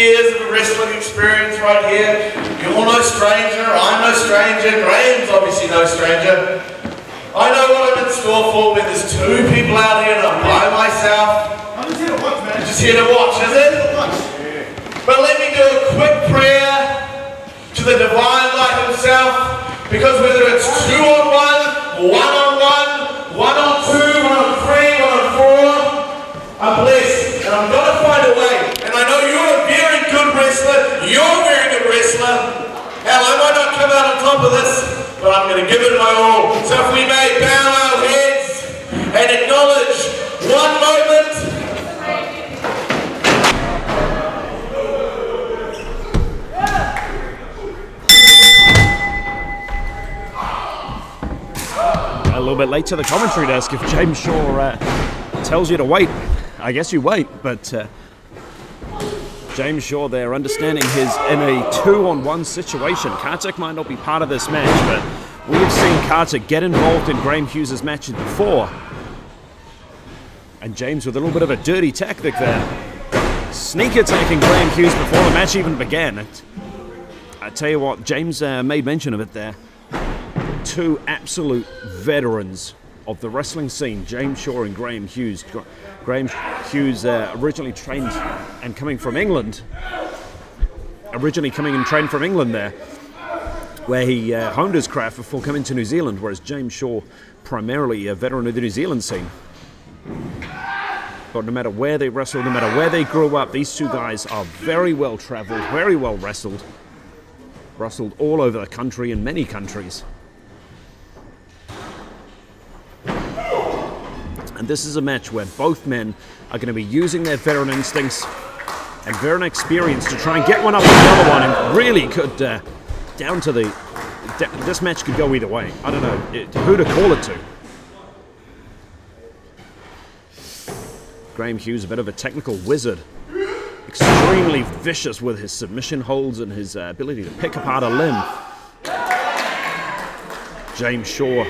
years of wrestling experience right here. You're no stranger, I'm no stranger, Graham's obviously no stranger. I know what I'm in store for when there's two people out here and I'm by myself. I'm just here to watch, man. Just here to watch, is it? But let me do a quick prayer to the divine light himself, because whether it's 2-on-1, 1-on-1, 1-on-2, 1-on-3, 1-on-4, I'm blessed and I'm gonna find a way. And I know you're a very good wrestler, you're a very good wrestler. Hell, I might not come out on top of this, but I'm gonna give it my all. So if we may bow our heads and acknowledge one moment. A little bit late to the commentary desk. If James Shaw tells you to wait, I guess you wait. But James Shaw there understanding his in a 2-on-1 situation. Kartik might not be part of this match, but we have seen Kartik get involved in Graham Hughes' matches before. And James with a little bit of a dirty tactic there. Sneak attacking Graham Hughes before the match even began. I tell you what, James made mention of it there. Two absolute veterans of the wrestling scene, James Shaw and Graham Hughes. Graham Hughes originally trained and coming from England. Originally coming and trained from England there, where he honed his craft before coming to New Zealand, whereas James Shaw primarily a veteran of the New Zealand scene. But no matter where they wrestled, no matter where they grew up, these two guys are very well traveled, very well wrestled. Wrestled all over the country in many countries. And this is a match where both men are going to be using their veteran instincts and veteran experience to try and get one up with the other one, and really could, down to the... this match could go either way. I don't know who to call it to. Graham Hughes, a bit of a technical wizard. Extremely vicious with his submission holds and his ability to pick apart a limb. James Shaw,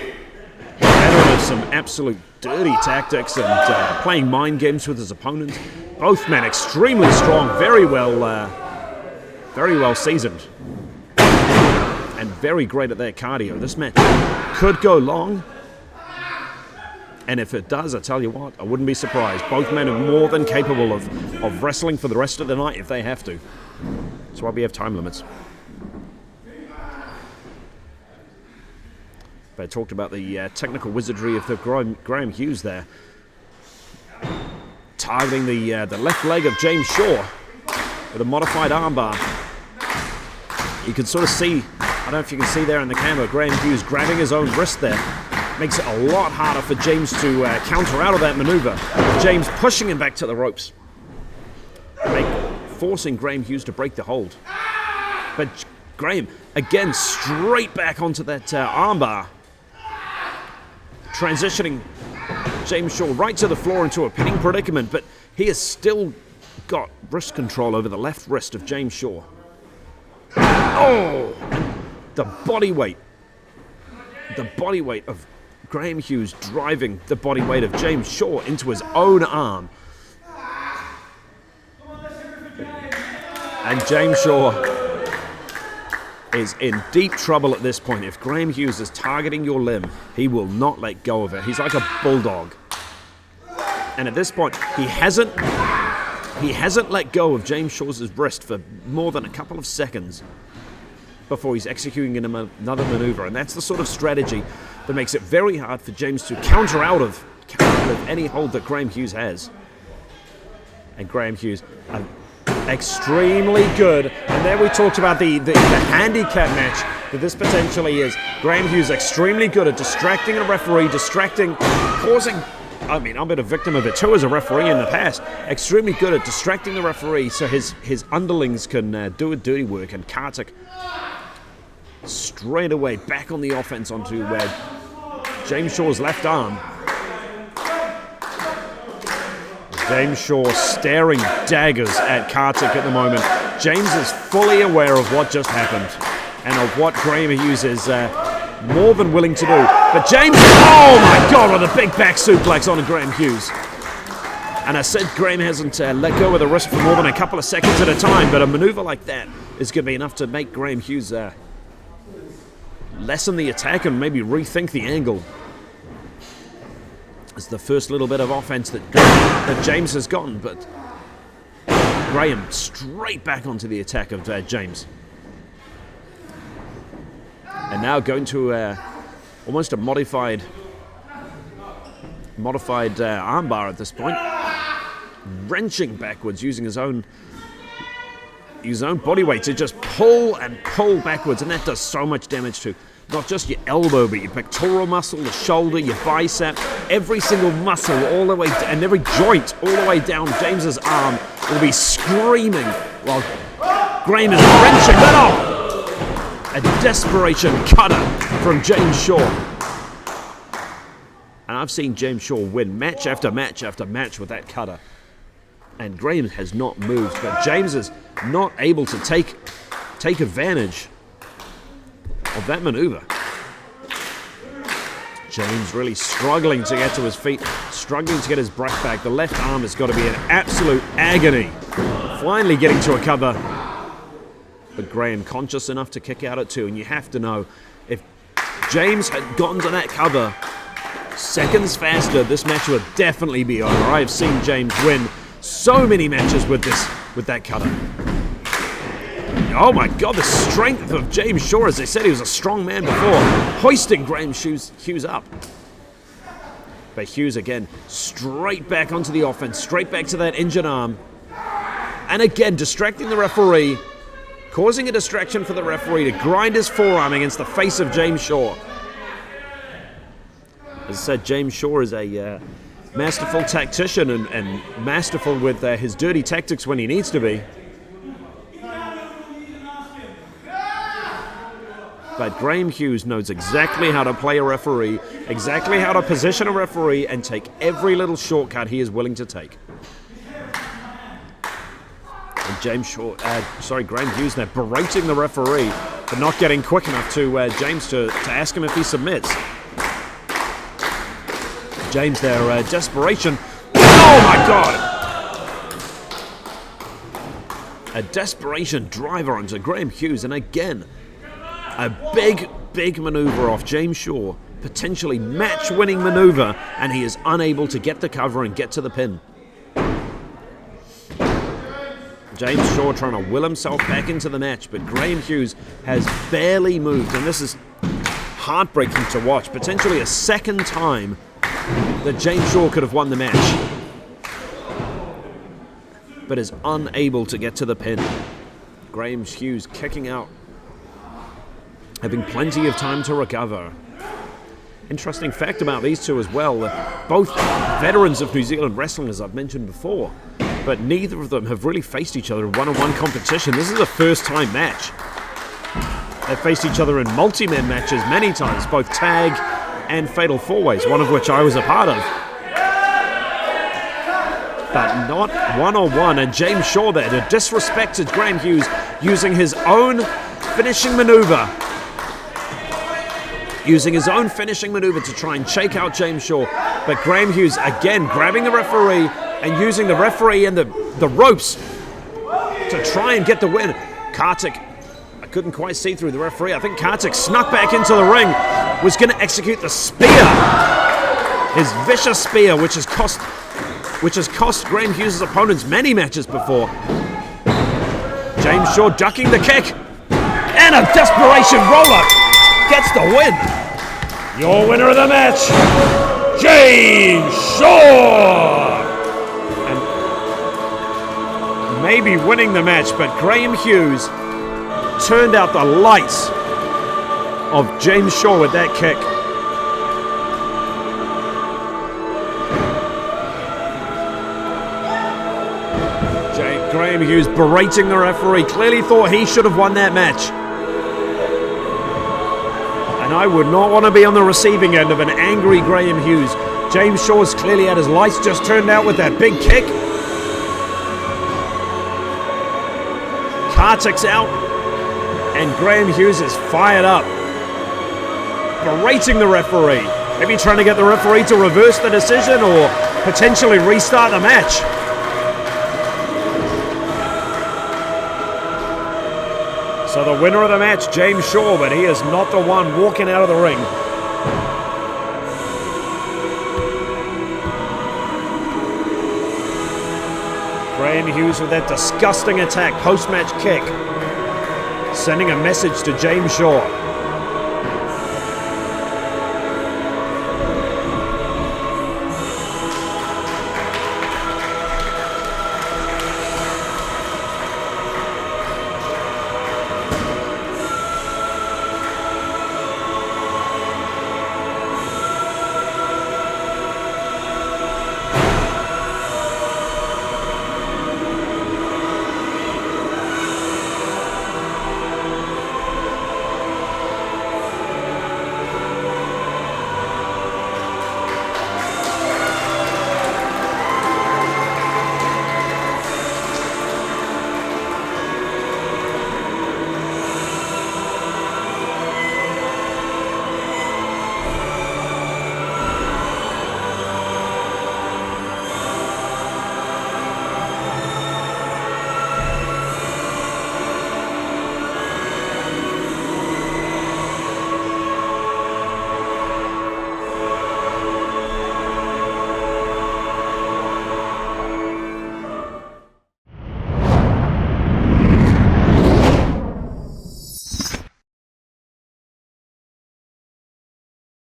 veteran of some absolute dirty tactics and playing mind games with his opponent. Both men extremely strong, very well seasoned, and very great at their cardio. This match could go long, and if it does, I tell you what, I wouldn't be surprised. Both men are more than capable of wrestling for the rest of the night if they have to. That's why we have time limits. But I talked about the technical wizardry of the Graham Hughes there. Targeting the left leg of James Shaw with a modified armbar. You can sort of see, I don't know if you can see there in the camera, Graham Hughes grabbing his own wrist there. Makes it a lot harder for James to counter out of that maneuver. James pushing him back to the ropes. Forcing Graham Hughes to break the hold. But Graham, again, straight back onto that armbar. Transitioning James Shaw right to the floor into a pinning predicament, but he has still got wrist control over the left wrist of James Shaw. Oh! The body weight of Graham Hughes driving the body weight of James Shaw into his own arm. And James Shaw is in deep trouble at this point. If Graham Hughes is targeting your limb, he will not let go of it. He's like a bulldog. And at this point, he hasn't let go of James Shaw's wrist for more than a couple of seconds before he's executing another maneuver. And that's the sort of strategy that makes it very hard for James to counter out of any hold that Graham Hughes has. And Graham Hughes, extremely good. And there we talked about the handicap match that this potentially is. Graham Hughes extremely good at distracting a referee, causing... I mean, I've been a victim of it too as a referee in the past. Extremely good at distracting the referee so his underlings can do a dirty work. And Kartik straight away back on the offense onto James Shaw's left arm. James Shaw staring daggers at Kartik at the moment. James is fully aware of what just happened and of what Graham Hughes is more than willing to do. But James, oh my God, with a big back suplex on Graham Hughes. And I said Graham hasn't let go of the wrist for more than a couple of seconds at a time, but a maneuver like that is going to be enough to make Graham Hughes lessen the attack and maybe rethink the angle. It's the first little bit of offense that James has gotten, but Graham straight back onto the attack of James. And now going to almost a modified armbar at this point. Wrenching backwards using his own body weight to just pull and pull backwards, and that does so much damage to not just your elbow, but your pectoral muscle, the shoulder, your bicep, every single muscle all the way, and every joint all the way down James's arm will be screaming while Graham is wrenching that off. A desperation cutter from James Shaw. And I've seen James Shaw win match after match after match with that cutter. And Graham has not moved, but James is not able to take advantage of that maneuver. James really struggling to get to his feet, struggling to get his breath back. The left arm has got to be in absolute agony. Finally getting to a cover, but Graham conscious enough to kick out at 2, and you have to know, if James had gotten to that cover seconds faster, this match would definitely be over. I have seen James win so many matches with that cutter. Oh my God, the strength of James Shaw. As they said, he was a strong man before, hoisting Graham Hughes up. But Hughes again, straight back onto the offense, straight back to that injured arm. And again, distracting the referee, causing a distraction for the referee to grind his forearm against the face of James Shaw. As I said, James Shaw is a masterful tactician and masterful with his dirty tactics when he needs to be. But Graham Hughes knows exactly how to play a referee, exactly how to position a referee, and take every little shortcut he is willing to take. And Graham Hughes now berating the referee for not getting quick enough to James to ask him if he submits. James there, desperation. Oh my God! A desperation driver onto Graham Hughes, and again, a big maneuver off James Shaw, potentially match-winning maneuver, and he is unable to get the cover and get to the pin. James Shaw trying to will himself back into the match, but Graham Hughes has barely moved, and this is heartbreaking to watch. Potentially a second time that James Shaw could have won the match, but is unable to get to the pin. Graham Hughes kicking out, having plenty of time to recover. Interesting fact about these two as well, both veterans of New Zealand wrestling, as I've mentioned before, but neither of them have really faced each other in one-on-one competition. This is a first-time match. They've faced each other in multi-man matches many times, both tag and fatal four-ways, one of which I was a part of. But not one-on-one, and James Shaw there to disrespected Graham Hughes using his own finishing maneuver. Using his own finishing maneuver to try and shake out James Shaw. But Graham Hughes again grabbing the referee and using the referee and the ropes to try and get the win. Kartik, I couldn't quite see through the referee. I think Kartik snuck back into the ring, was going to execute the spear. His vicious spear, which has cost Graham Hughes' opponents many matches before. James Shaw ducking the kick. And a desperation roll-up. Gets the win. Your winner of the match, James Shaw. And maybe winning the match, but Graham Hughes turned out the lights of James Shaw with that kick. Graham Hughes berating the referee, clearly thought he should have won that match. And I would not want to be on the receiving end of an angry Graham Hughes. James Shaw's clearly had his lights just turned out with that big kick. Kartik's out, and Graham Hughes is fired up, berating the referee. Maybe trying to get the referee to reverse the decision or potentially restart the match. So the winner of the match, James Shaw, but he is not the one walking out of the ring. Graham Hughes with that disgusting attack, post-match kick, sending a message to James Shaw.